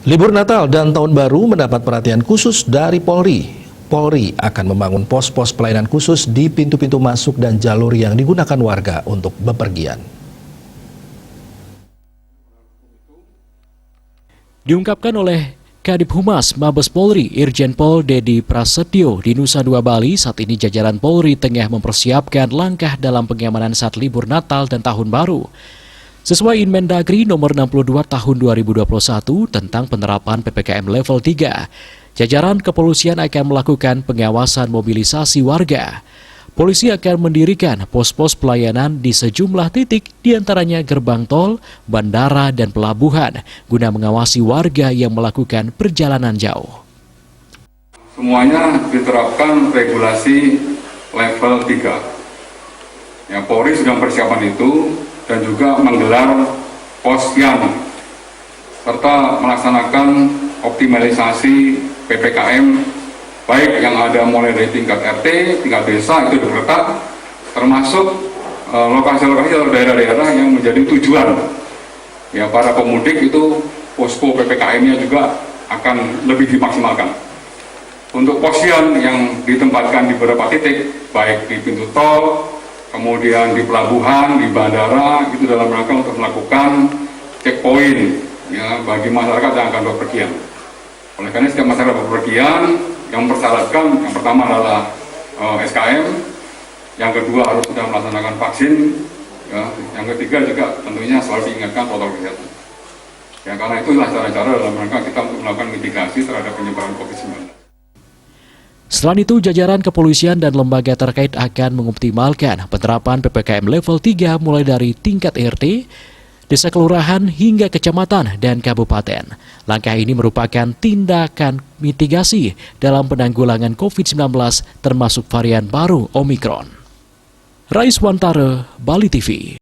Libur Natal dan Tahun Baru mendapat perhatian khusus dari Polri. Polri akan membangun pos-pos pelayanan khusus di pintu-pintu masuk dan jalur yang digunakan warga untuk bepergian. Diungkapkan oleh Kadip Humas Mabes Polri Irjen Pol Dedi Prasetyo di Nusa Dua Bali, saat ini jajaran Polri tengah mempersiapkan langkah dalam pengamanan saat libur Natal dan Tahun Baru. Sesuai Inmen Dagri nomor 62 tahun 2021 tentang penerapan PPKM level 3, jajaran kepolisian akan melakukan pengawasan mobilisasi warga. Polisi akan mendirikan pos-pos pelayanan di sejumlah titik, diantaranya gerbang tol, bandara, dan pelabuhan, guna mengawasi warga yang melakukan perjalanan jauh. Semuanya diterapkan regulasi level 3. Ya, Polri sedang persiapan itu dan juga menggelar posyandu serta melaksanakan optimalisasi PPKM baik yang ada mulai dari tingkat RT, tingkat desa itu diperketat, termasuk lokasi-lokasi atau daerah-daerah yang menjadi tujuan ya para pemudik, itu posko PPKM-nya juga akan lebih dimaksimalkan. Untuk posyan yang ditempatkan di beberapa titik, baik di pintu tol, kemudian di pelabuhan, di bandara, itu dalam rangka untuk melakukan checkpoint ya bagi masyarakat yang akan bepergian. Oleh karena setiap masyarakat bepergian yang mempersyaratkan, yang pertama adalah SKM, yang kedua harus sudah melaksanakan vaksin, ya, yang ketiga juga tentunya selalu diingatkan protokol kesehatan. Ya, karena itulah cara-cara dalam rangka kita untuk melakukan mitigasi terhadap penyebaran COVID-19. Selain itu, jajaran kepolisian dan lembaga terkait akan mengoptimalkan penerapan PPKM level 3 mulai dari tingkat RT, desa kelurahan hingga kecamatan dan kabupaten. Langkah ini merupakan tindakan mitigasi dalam penanggulangan COVID-19 termasuk varian baru Omikron. Rais Wantara, Bali TV.